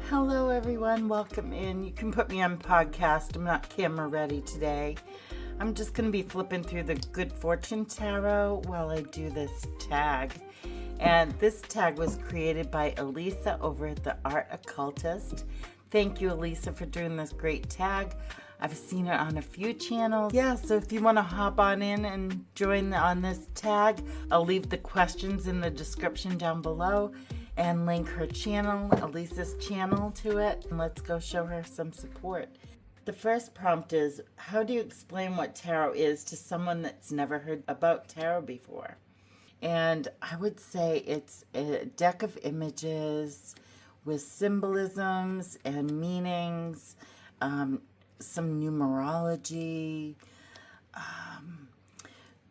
Hello everyone, welcome in. You can put me on podcast. I'm not camera ready today. I'm just going to be flipping through the Good Fortune Tarot while I do this tag. And this tag was created by Elisa over at the Art Occultist. Thank you, Elisa, for doing this great tag. I've seen it on a few channels. Yeah, so if you want to hop on in and join on this tag, I'll leave the questions in the description down below and link her channel, Elisa's channel, to it. And let's go show her some support. The first prompt is, how do you explain what tarot is to someone that's never heard about tarot before? And I would say it's a deck of images with symbolisms and meanings, some numerology,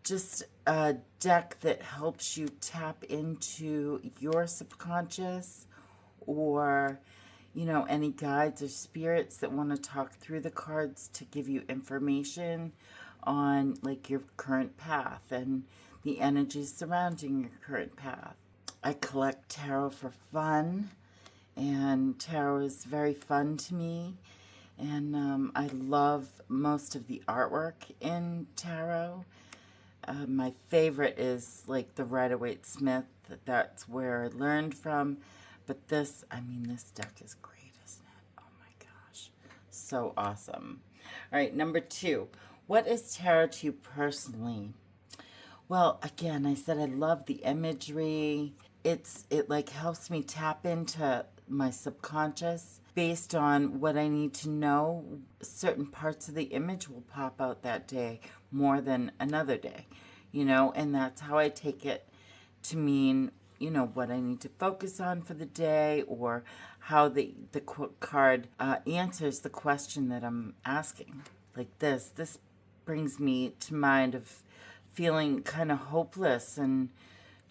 just a deck that helps you tap into your subconscious, or any guides or spirits that want to talk through the cards to give you information on like your current path and the energies surrounding your current path. I collect tarot for fun, and tarot is very fun to me. And I love most of the artwork in tarot. My favorite is like the Rider-Waite-Smith. That's where I learned from. But this deck is great, isn't it? Oh my gosh. So awesome. All right, number 2. What is tarot to you personally? Well, again, I said I love the imagery. It like helps me tap into my subconscious. Based on what I need to know, certain parts of the image will pop out that day more than another day, and that's how I take it to mean, what I need to focus on for the day, or how the card answers the question that I'm asking. Like this brings me to mind of feeling kind of hopeless, and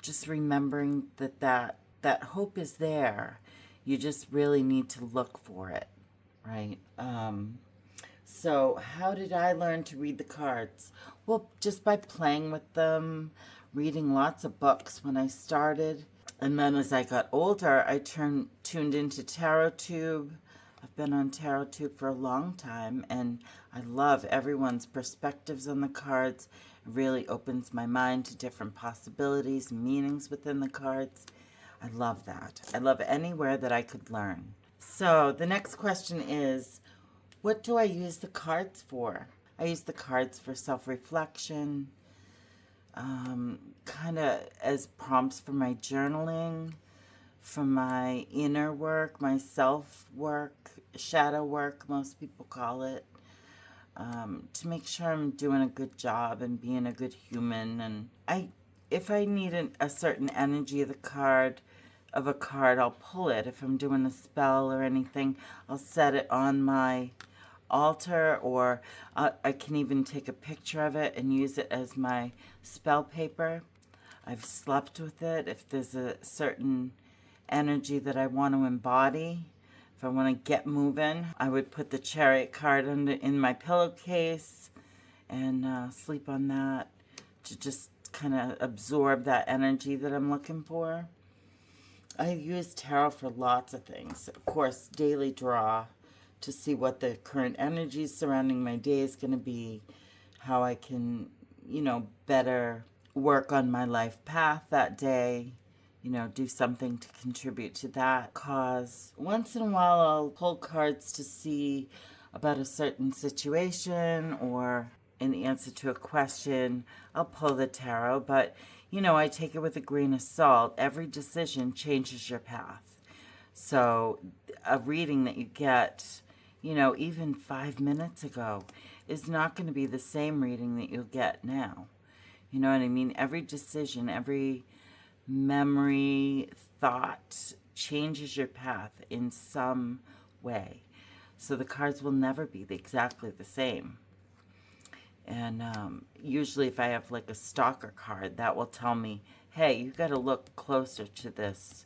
just remembering that hope is there. You just really need to look for it, right? So how did I learn to read the cards? Well, just by playing with them, reading lots of books when I started. And then as I got older, I tuned into TarotTube. I've been on TarotTube for a long time, and I love everyone's perspectives on the cards. It really opens my mind to different possibilities and meanings within the cards. I love that. I love anywhere that I could learn. So the next question is, what do I use the cards for? I use the cards for self-reflection, kind of as prompts for my journaling, for my inner work, my self-work, shadow work, most people call it, to make sure I'm doing a good job and being a good human. And if I need a certain energy of a card, I'll pull it. If I'm doing a spell or anything, I'll set it on my altar, or I can even take a picture of it and use it as my spell paper. I've slept with it. If there's a certain energy that I want to embody, if I want to get moving, I would put the Chariot card in my pillowcase and sleep on that to just kind of absorb that energy that I'm looking for. I use tarot for lots of things. Of course, daily draw to see what the current energy surrounding my day is going to be, how I can, better work on my life path that day, do something to contribute to that cause. Once in a while, I'll pull cards to see about a certain situation or in answer to a question. I'll pull the tarot, but I take it with a grain of salt. Every decision changes your path. So a reading that you get, even 5 minutes ago is not going to be the same reading that you'll get now. You know what I mean? Every decision, every memory, thought changes your path in some way. So the cards will never be exactly the same. And usually if I have like a stalker card, that will tell me, hey, you got to look closer to this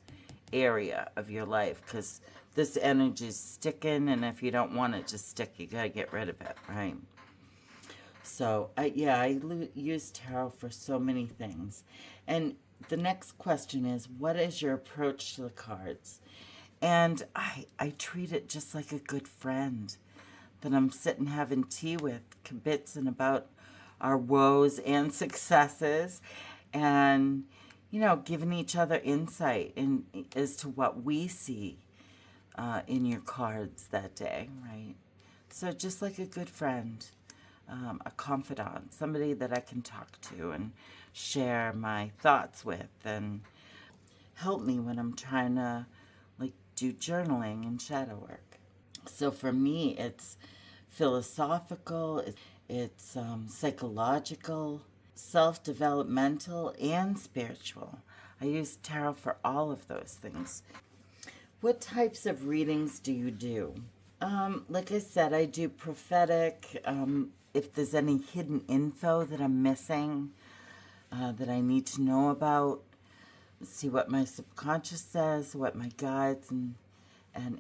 area of your life because this energy is sticking, and if you don't want it to stick, you got to get rid of it, right? So, I use tarot for so many things. And the next question is, what is your approach to the cards? And I treat it just like a good friend that I'm sitting having tea with, kibitzing about our woes and successes, and, giving each other insight as to what we see in your cards that day, right? So just like a good friend, a confidant, somebody that I can talk to and share my thoughts with and help me when I'm trying to do journaling and shadow work. So for me, it's philosophical, it's psychological, self-developmental, and spiritual. I use tarot for all of those things. What types of readings do you do? Like I said, I do prophetic. If there's any hidden info that I'm missing, that I need to know about, see what my subconscious says, what my guides and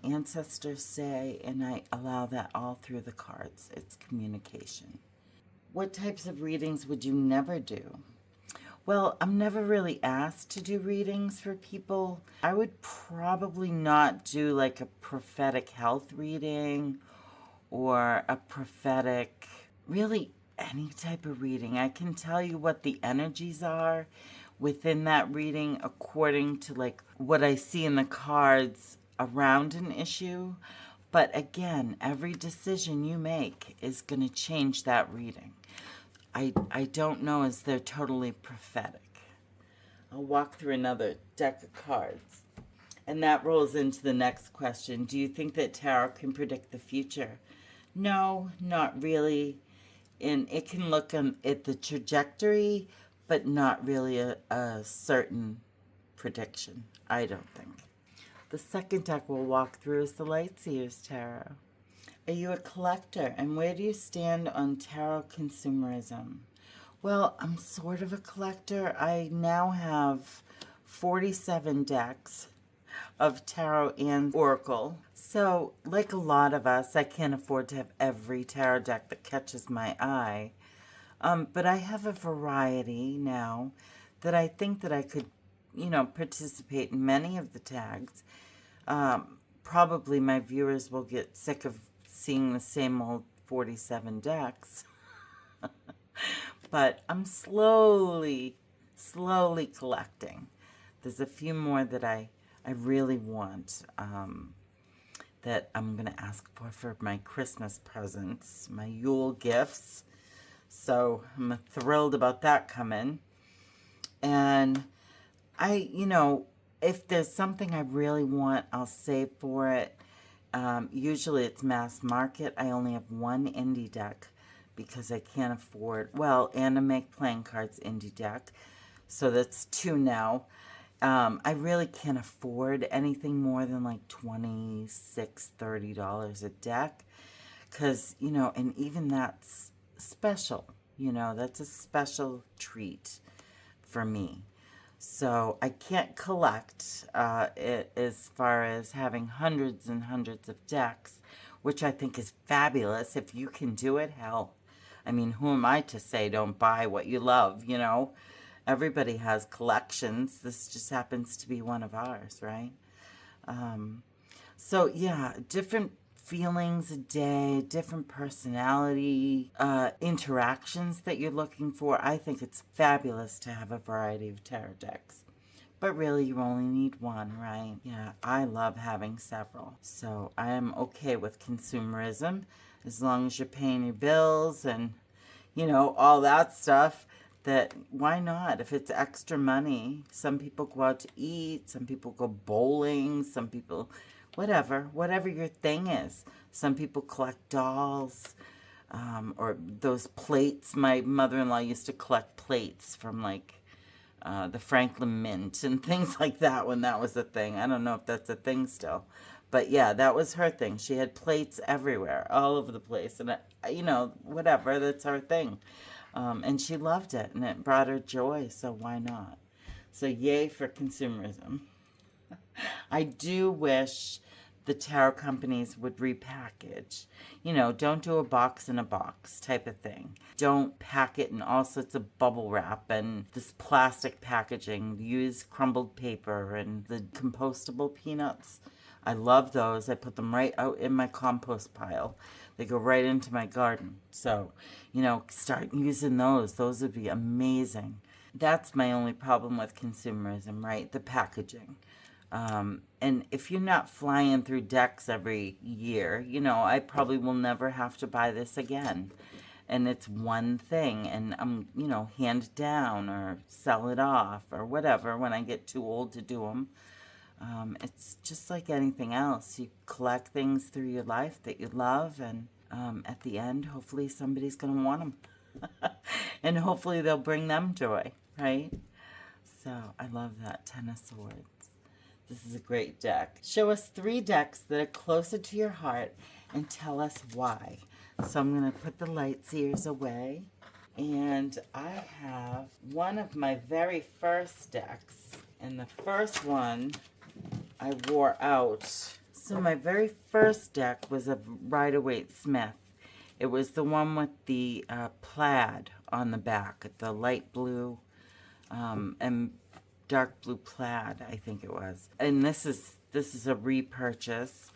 ancestors say, and I allow that all through the cards. It's communication. What types of readings would you never do? Well, I'm never really asked to do readings for people. I would probably not do like a prophetic health reading or a prophetic, really any type of reading. I can tell you what the energies are within that reading according to like what I see in the cards around an issue. But again, every decision you make is going to change that reading. I don't know as they're totally prophetic. I'll walk through another deck of cards. And that rolls into the next question. Do you think that tarot can predict the future? No, not really. And it can look at the trajectory, but not really a certain prediction, I don't think. The second deck we'll walk through is the Lightseer's Tarot. Are you a collector, and where do you stand on tarot consumerism? Well, I'm sort of a collector. I now have 47 decks of tarot and oracle. So, like a lot of us, I can't afford to have every tarot deck that catches my eye. But I have a variety now that I think that I could, participate in many of the tags. Probably my viewers will get sick of seeing the same old 47 decks. But I'm slowly collecting. There's a few more that I really want, that I'm going to ask for my Christmas presents, my Yule gifts. So I'm thrilled about that coming. And if there's something I really want, I'll save for it. Usually it's mass market. I only have one indie deck because I can't afford, and I make playing cards indie deck. So that's two now. I really can't afford anything more than like $26, $30 a deck. Because, and even that's special. That's a special treat for me. So I can't collect as far as having hundreds and hundreds of decks, which I think is fabulous. If you can do it, hell. I mean, who am I to say don't buy what you love, Everybody has collections. This just happens to be one of ours, right? So, yeah, different feelings a day, different personality, interactions that you're looking for. I think it's fabulous to have a variety of tarot decks. But really, you only need one, right? Yeah, I love having several. So I am okay with consumerism as long as you're paying your bills and, all that stuff. That why not? If it's extra money, some people go out to eat, some people go bowling, some people, whatever your thing is. Some people collect dolls, or those plates. My mother-in-law used to collect plates from the Franklin Mint and things like that when that was a thing. I don't know if that's a thing still. But yeah, that was her thing. She had plates everywhere, all over the place. And, whatever, that's her thing. And she loved it, and it brought her joy, so why not? So yay for consumerism. I do wish the tarot companies would repackage. Don't do a box in a box type of thing. Don't pack it in all sorts of bubble wrap and this plastic packaging. Use crumbled paper and the compostable peanuts. I love those. I put them right out in my compost pile. They go right into my garden. So, you know, start using those. Those would be amazing. That's my only problem with consumerism, right? The packaging. And if you're not flying through decks every year, you know, I probably will never have to buy this again. And it's one thing, and I'm, you know, hand it down or sell it off or whatever when I get too old to do them. It's just like anything else. You collect things through your life that you love, and at the end, hopefully somebody's going to want them. And hopefully they'll bring them joy, right? So I love that. Ten of Swords. This is a great deck. Show us 3 decks that are closer to your heart and tell us why. So I'm going to put the light seers away. And I have one of my very first decks. And the first one I wore out. So my very first deck was a Rider-Waite-Smith. It was the one with the plaid on the back, the light blue and dark blue plaid, I think it was. And this is a repurchase.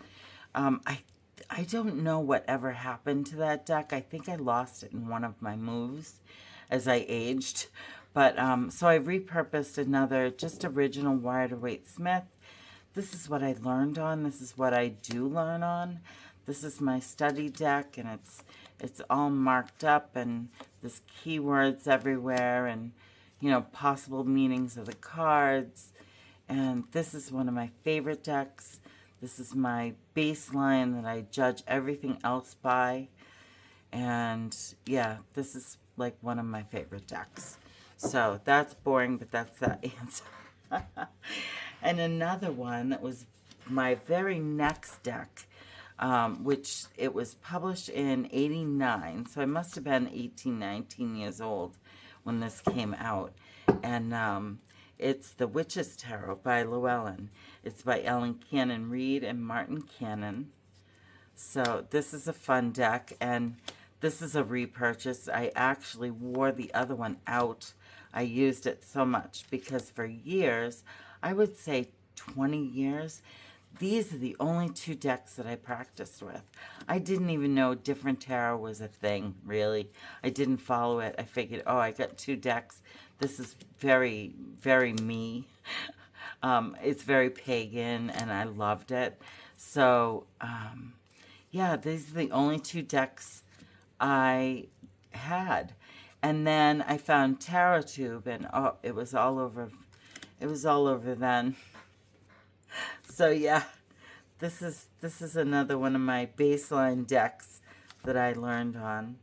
I don't know whatever happened to that deck. I think I lost it in one of my moves as I aged. But so I repurposed another just original Rider-Waite-Smith. This is what I learned on. This is what I do learn on. This is my study deck, and it's all marked up, and there's keywords everywhere, and you know, possible meanings of the cards. And this is one of my favorite decks. This is my baseline that I judge everything else by. And yeah, this is like one of my favorite decks. So that's boring, but that's that answer. And another one that was my very next deck, which it was published in '89. So I must have been 18, 19 years old when this came out. And it's The Witch's Tarot by Llewellyn. It's by Ellen Cannon Reed and Martin Cannon. So this is a fun deck, and this is a repurchase. I actually wore the other one out. I used it so much because for years, I would say 20 years, these are the only 2 decks that I practiced with. I didn't even know different tarot was a thing, really. I didn't follow it. I figured, oh, I got 2 decks. This is very, very me. It's very pagan, and I loved it. So, yeah, these are the only 2 decks I had. And then I found TarotTube, and oh, it was all over. It was all over then. So yeah, this is another one of my baseline decks that I learned on.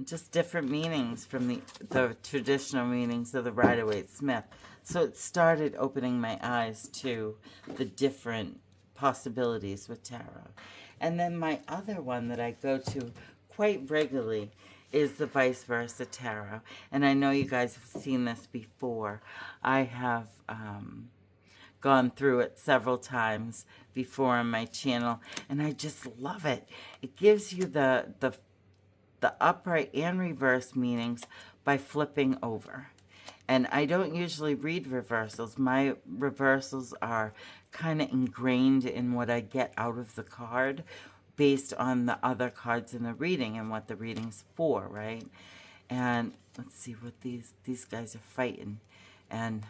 Just different meanings from the traditional meanings of the Rider-Waite-Smith. So it started opening my eyes to the different possibilities with tarot. And then my other one that I go to quite regularly is the Vice Versa Tarot. And I know you guys have seen this before. I have gone through it several times before on my channel, and I just love it. It gives you the upright and reverse meanings by flipping over. And I don't usually read reversals. My reversals are kind of ingrained in what I get out of the card based on the other cards in the reading and what the reading's for, right? And let's see what these guys are fighting. And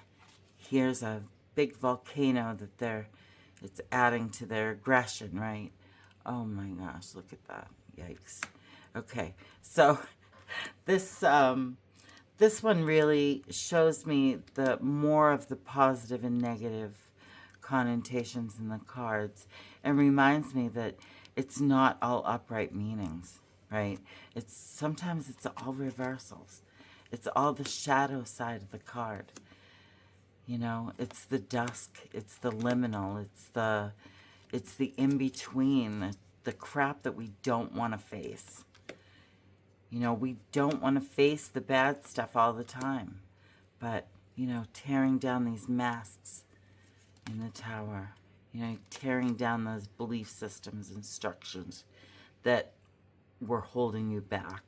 here's a big volcano that it's adding to their aggression, right? Oh my gosh, look at that. Yikes. Okay, so this one really shows me the more of the positive and negative connotations in the cards, and reminds me that it's not all upright meanings, right? Sometimes it's all reversals. It's all the shadow side of the card. You know, it's the dusk, it's the liminal, it's the in-between, the crap that we don't want to face. You know, we don't want to face the bad stuff all the time. But, you know, tearing down these masks in the tower, you know, tearing down those belief systems and structures that were holding you back.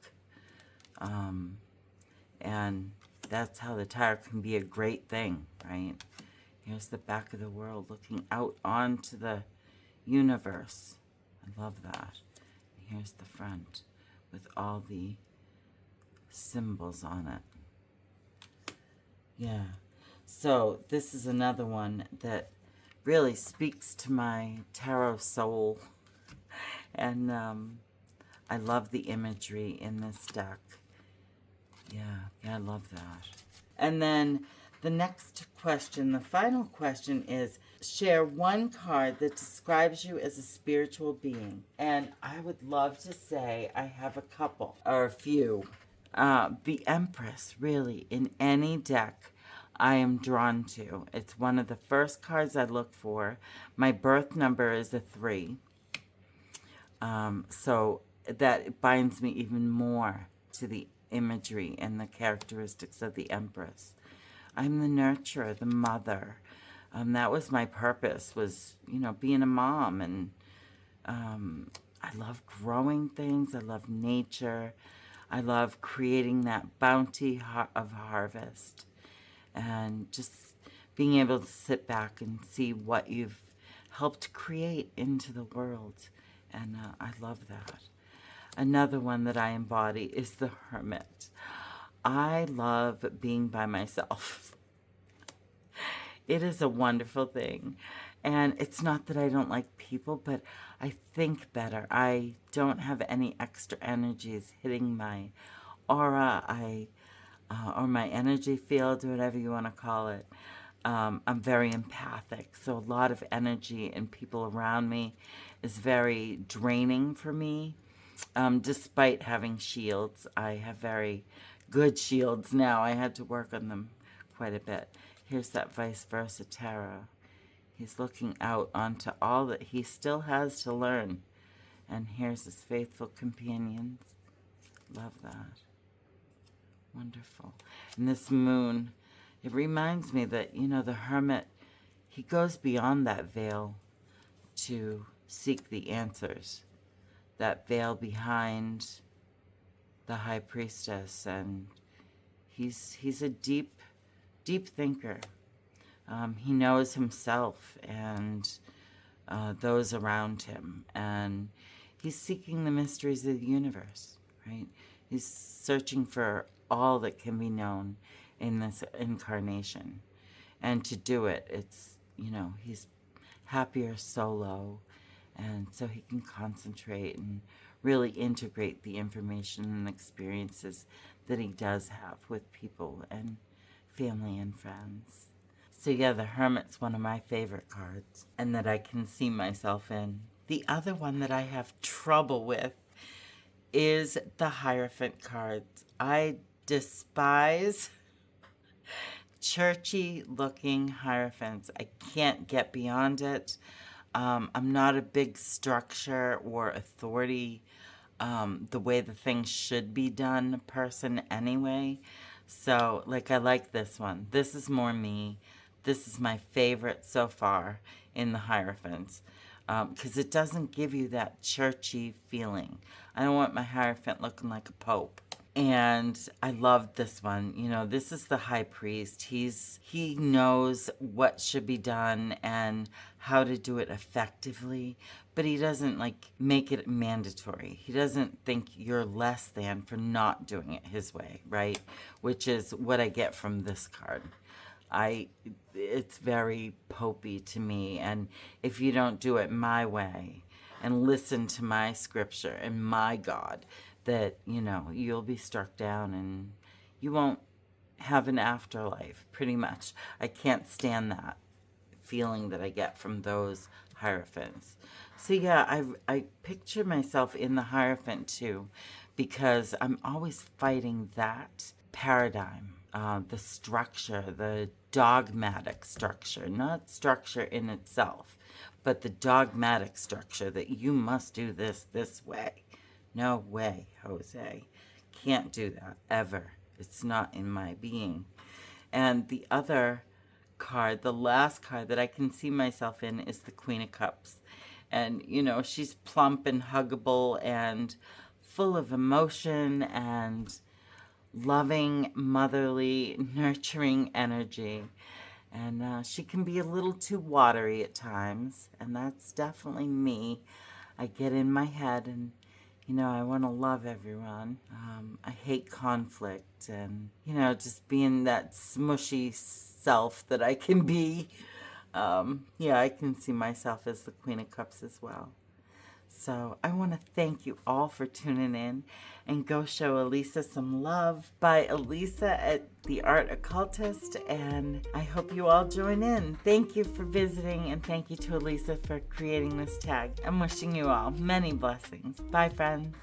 And that's how the tower can be a great thing, right? Here's the back of the world looking out onto the universe. I love that. Here's the front with all the symbols on it. Yeah. So this is another one that really speaks to my tarot soul. And I love the imagery in this deck. Yeah, I love that. And then the next question, the final question is, share one card that describes you as a spiritual being. And I would love to say I have a couple, or a few. The Empress, really, in any deck I am drawn to. It's one of the first cards I look for. My birth number is a 3. So that binds me even more to the imagery and the characteristics of the Empress. I'm the nurturer, the mother. That was my purpose, was, being a mom. And I love growing things. I love nature. I love creating that bounty of harvest. And just being able to sit back and see what you've helped create into the world. And I love that. Another one that I embody is the Hermit. I love being by myself. It is a wonderful thing. And it's not that I don't like people, but I think better. I don't have any extra energies hitting my aura, or my energy field, or whatever you want to call it. I'm very empathic, so a lot of energy and people around me is very draining for me. Despite having shields, I have very good shields now. I had to work on them quite a bit. Here's that vice versa tarot. He's looking out onto all that he still has to learn. And here's his faithful companions. Love that. Wonderful. And this moon, it reminds me that, the Hermit, he goes beyond that veil to seek the answers. That veil behind the High Priestess. And he's a deep thinker. He knows himself and those around him. And he's seeking the mysteries of the universe, right? He's searching for all that can be known in this incarnation. And to do it, it's, he's happier solo. And so he can concentrate and really integrate the information and experiences that he does have with people and family and friends. So yeah, the Hermit's one of my favorite cards, and that I can see myself in. The other one that I have trouble with is the Hierophant cards. I despise churchy looking Hierophants. I can't get beyond it. I'm not a big structure or authority, the way the things should be done person anyway. So, I like this one. This is more me. This is my favorite so far in the Hierophants, because it doesn't give you that churchy feeling. I don't want my Hierophant looking like a pope. And I love this one. This is the High Priest. He knows what should be done and how to do it effectively, but he doesn't make it mandatory. He doesn't think you're less than for not doing it his way, right? Which is what I get from this card. It's very popey to me, and if you don't do it my way and listen to my scripture and my God, that, you'll be struck down and you won't have an afterlife, pretty much. I can't stand that feeling that I get from those Hierophants. So yeah, I picture myself in the Hierophant too, because I'm always fighting that paradigm, the structure, the dogmatic structure, not structure in itself, but the dogmatic structure that you must do this way. No way, Jose. Can't do that, ever. It's not in my being. And the other card, the last card that I can see myself in, is the Queen of Cups. And, she's plump and huggable and full of emotion and loving, motherly, nurturing energy. And she can be a little too watery at times, and that's definitely me. I get in my head and, I want to love everyone. I hate conflict and, just being that smushy self that I can be. Yeah, I can see myself as the Queen of Cups as well. So I want to thank you all for tuning in, and go show Elisa some love by Elisa at The Art Occultist, and I hope you all join in. Thank you for visiting, and thank you to Elisa for creating this tag. I'm wishing you all many blessings. Bye, friends.